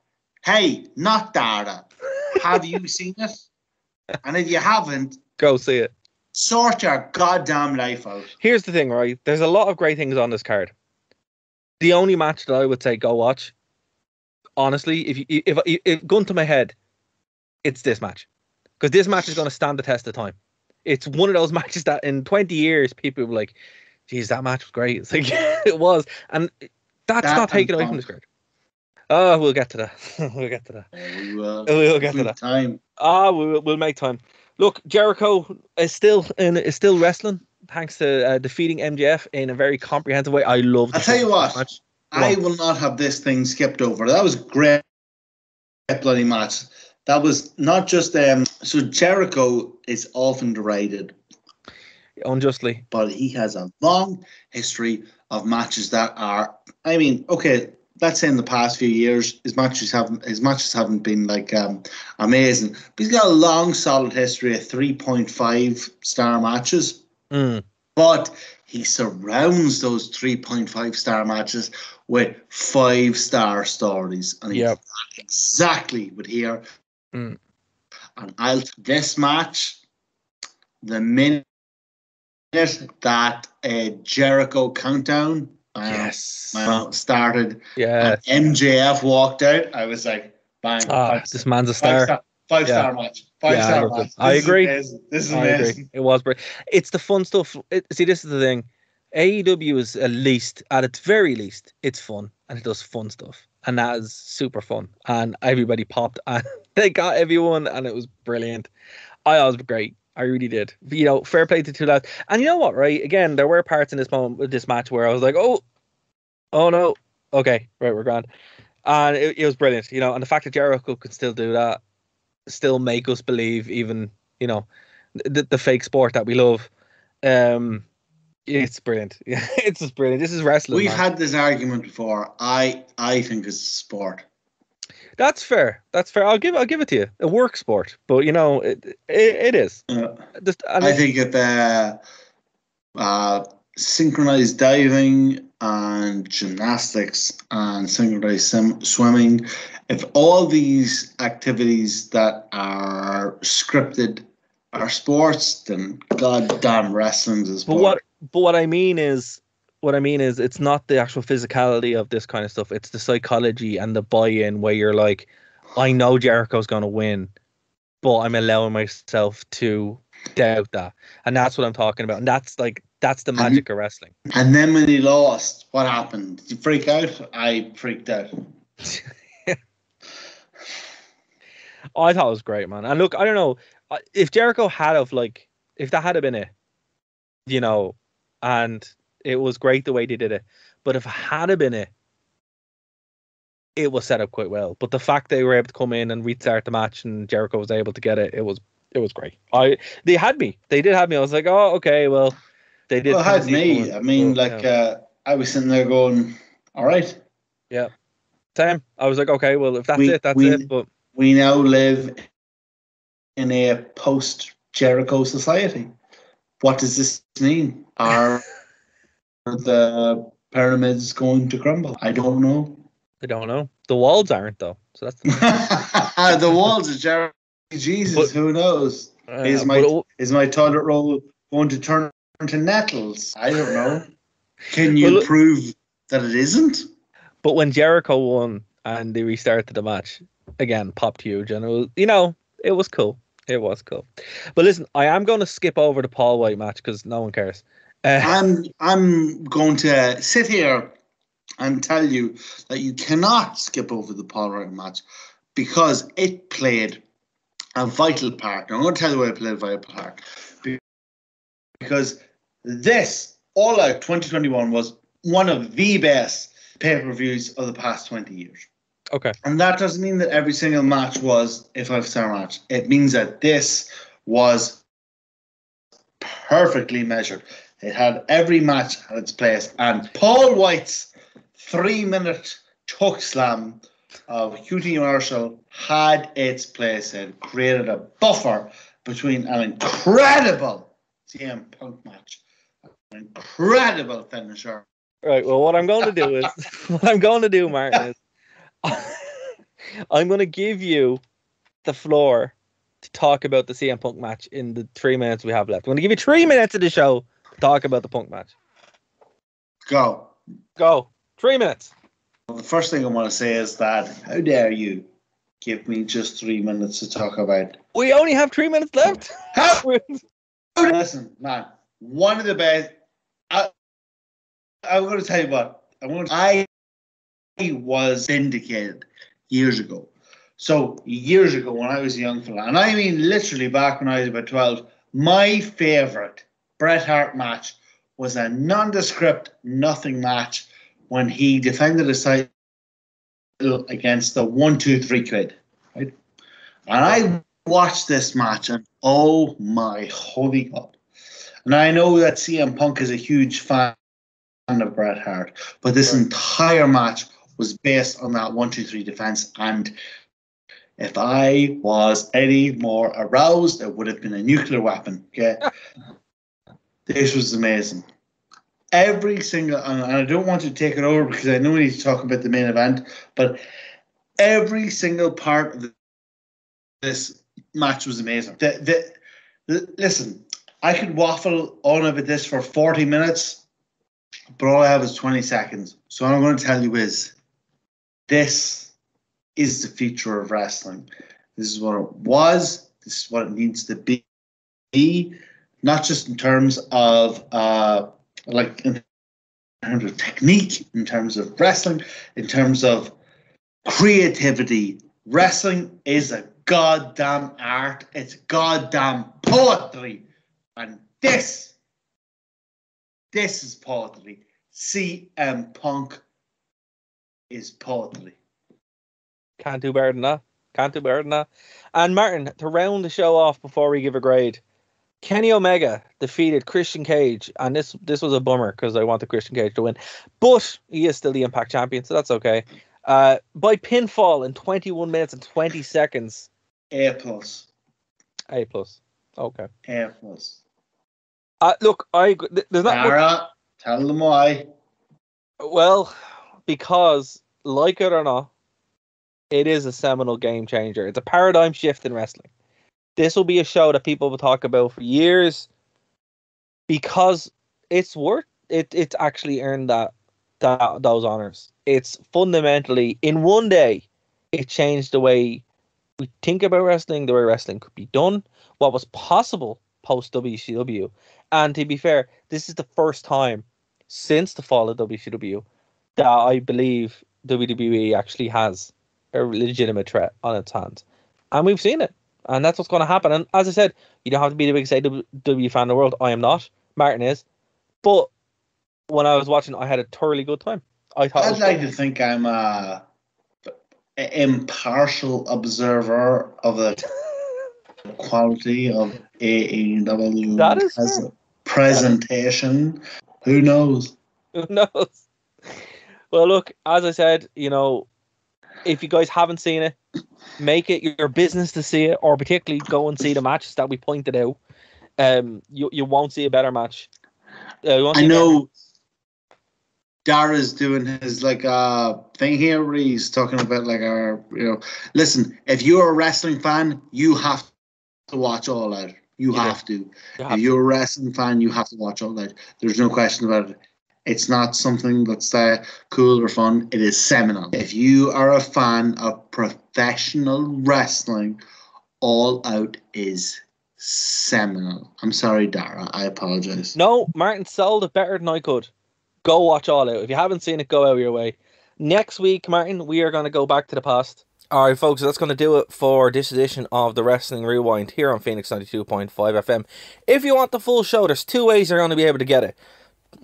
hey, not Dara, have you seen it? And if you haven't, go see it. Sort your goddamn life out. Here's the thing, right? There's a lot of great things on this card. The only match that I would say go watch, honestly, if gun to my head, it's this match. Because this match is going to stand the test of time. It's one of those matches that in 20 years, people will be like, geez, that match was great. It's like, it was. And that's not taken away from this card. Oh, we'll get to that. We'll get to that. We'll get to that. Time. We'll make time. Look, Jericho is still wrestling thanks to defeating MJF in a very comprehensive way. I love. I'll tell you what. Match. I will not have this thing skipped over. That was a great bloody match. That was not just so Jericho is often derided unjustly, but he has a long history of matches that are. I mean, okay, let's say in the past few years, his matches haven't been like amazing. But he's got a long, solid history of 3.5 star matches. But he surrounds those 3.5 star matches with 5-star stories, and he's exactly with here. And this match, the minute that Jericho countdown started, and MJF walked out, I was like, bang! This man's a star. Five-star match. Five-star match. I agree. This is amazing. It was great. It's the fun stuff. See, this is the thing. AEW is at its very least, it's fun, and it does fun stuff, and that is super fun. And everybody popped, and they got everyone, and it was brilliant. I thought it was great. I really did. You know, fair play to two lads. And you know what, right? Again, there were parts in this match where I was like, oh no, okay, right, we're grand. And it was brilliant, you know. And the fact that Jericho could still do that, still make us believe, even, you know, the fake sport that we love. It's brilliant. It's just brilliant. This is wrestling. We've had this argument before. I think it's a sport. That's fair. I'll give it to you. A work sport, but you know it is. I think if synchronized diving and gymnastics and synchronized swimming, if all these activities that are scripted are sports, then goddamn wrestling's a sport. But what I mean is it's not the actual physicality of this kind of stuff. It's the psychology and the buy-in where you're like, I know Jericho's going to win, but I'm allowing myself to doubt that. And that's what I'm talking about. And that's the magic of wrestling. And then when he lost, what happened? Did you freak out? I freaked out. I thought it was great, man. And look, I don't know if Jericho if that had been it, you know, and it was great the way they did it. But if it had been it was set up quite well. But the fact they were able to come in and restart the match and Jericho was able to get it, it was great. They did have me. I was like, oh, okay, well, they did. Well, it had me. I mean, I was sitting there going, all right. Yeah. Same. I was like, okay, well, if that's it, that's it. But we now live in a post-Jericho society. What does this mean? Are the pyramid's going to crumble. I don't know. I don't know. The walls aren't though, so that's the walls of Jerry Jesus. Who knows? Is my toilet roll going to turn into nettles? I don't know. Can you prove that it isn't? But when Jericho won and they restarted the match, again, popped huge, and it was, it was cool. It was cool. But listen, I am going to skip over the Paul White match because no one cares. I'm going to sit here and tell you that you cannot skip over the Paul White match because it played a vital part. Now, I'm going to tell you why it played a vital part. Because this All Out 2021 was one of the best pay-per-views of the past 20 years. Okay. And that doesn't mean that every single match was a 5-star match. It means that this was perfectly measured. It had every match at its place. And Paul White's 3-minute choke slam of QT Marshall had its place. It created a buffer between an incredible CM Punk match, an incredible finisher. Right. Well, what I'm going to do, Martin, is I'm going to give you the floor to talk about the CM Punk match in the 3 minutes we have left. I'm going to give you 3 minutes of the show to talk about the Punk match. Go. 3 minutes. Well, the first thing I want to say is that how dare you give me just 3 minutes to talk about? We only have 3 minutes left. Listen, man, one of the best. I'm going to tell you what. I was vindicated years ago. So years ago when I was a young fella, and I mean literally back when I was about 12, my favourite Bret Hart match was a nondescript nothing match when he defended his title against the 1, 2, 3 Kid. Right? And I watched this match and oh my holy God. And I know that CM Punk is a huge fan of Bret Hart, but this entire match was based on that 1, 2, 3 defense. And if I was any more aroused, it would have been a nuclear weapon. Okay, this was amazing. Every single, and I don't want to take it over because I know we need to talk about the main event, but every single part of this match was amazing. Listen, I could waffle on about this for 40 minutes. But all I have is 20 seconds. So what I'm going to tell you is, this is the future of wrestling. This is what it was. This is what it needs to be. Not just in terms of in terms of technique, in terms of wrestling, in terms of creativity. Wrestling is a goddamn art. It's goddamn poetry. And this is poetry. CM Punk is poetry. Can't do better than that. And Martin, to round the show off before we give a grade, Kenny Omega defeated Christian Cage, and this was a bummer because I wanted Christian Cage to win, but he is still the Impact Champion, so that's okay. By pinfall in 21 minutes and 20 seconds. A+. Okay. A+. Look, there's not much. Tell them why. Well, because, like it or not, it is a seminal game changer. It's a paradigm shift in wrestling. This will be a show that people will talk about for years because it's worth it. It's actually earned those honors. It's fundamentally, in one day, it changed the way we think about wrestling, the way wrestling could be done, what was possible post WCW. And to be fair, this is the first time since the fall of WCW that I believe WWE actually has a legitimate threat on its hands. And we've seen it. And that's what's going to happen. And as I said, you don't have to be the biggest AEW fan in the world. I am not. Martin is. But when I was watching, I had a thoroughly good time. I'd like to think I'm an impartial observer of the quality of AEW that is as a presentation. Who knows? Who knows? Well, look, as I said, if you guys haven't seen it, make it your business to see it, or particularly go and see the matches that we pointed out. You won't see a better match. I know Dara's doing his thing here where he's talking about listen, if you're a wrestling fan, you have to watch All Out. You have to. If you're a wrestling fan, you have to watch All Out. There's no question about it. It's not something that's cool or fun. It is seminal. If you are a fan of professional wrestling, All Out is seminal. I'm sorry, Dara. I apologize. No, Martin sold it better than I could. Go watch All Out. If you haven't seen it, go out of your way. Next week, Martin, we are going to go back to the past. All right, folks, that's going to do it for this edition of the Wrestling Rewind here on Phoenix 92.5 FM. If you want the full show, there's two ways you're going to be able to get it.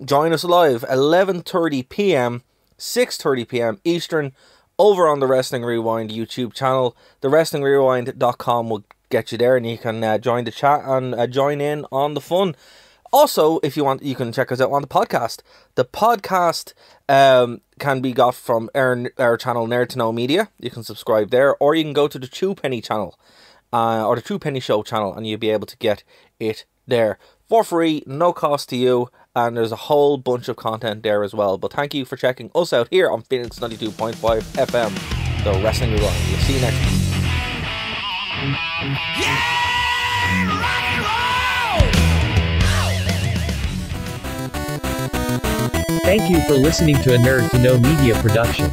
Join us live, 11:30 p.m., 6:30 p.m. Eastern, over on the Wrestling Rewind YouTube channel. TheWrestlingRewind.com will get you there, and you can join the chat and join in on the fun. Also, if you want, you can check us out on the podcast. The podcast can be got from our channel, Nerd to Know Media. You can subscribe there, or you can go to the Two Penny channel, or the Two Penny Show channel, and you'll be able to get it there for free, no cost to you, and there's a whole bunch of content there as well. But thank you for checking us out here on Phoenix 92.5 FM, the Wrestling Rewind. We'll see you next week. Thank you for listening to a Nerd to Know Media production.